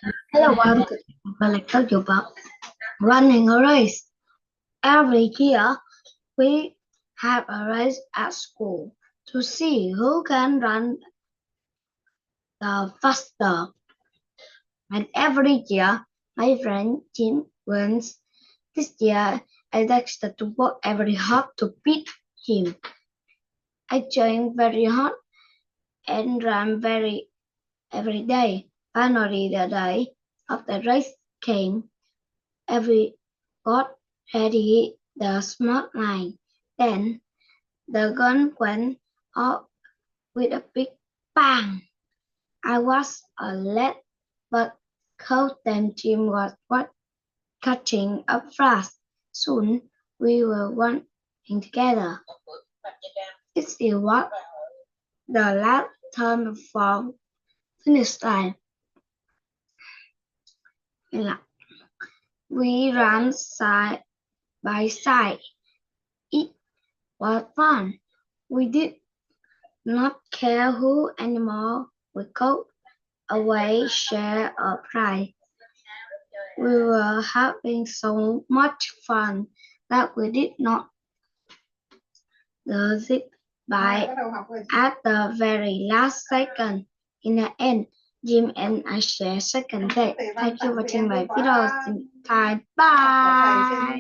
Hello, welcome to the lecture about running a race. Every year, we have a race at school to see who can run the faster. And every year, my friend Jim wins. This year, I decided to work very hard to beat him. I trained very hard and ran every day. Finally, the day of the race came. Every got ready the smart line. Then the gun went off with a big bang. I was late, but Coach and Jim was catching up fast. Soon we were running together. It was the last turn for finish line. We ran side by side. It was fun. We did not care who anymore. We got away share a prize. We were having so much fun that we did not lose it by at the very last second. In the end, Jim and I share second place. Thank you for watching my video. Bye bye.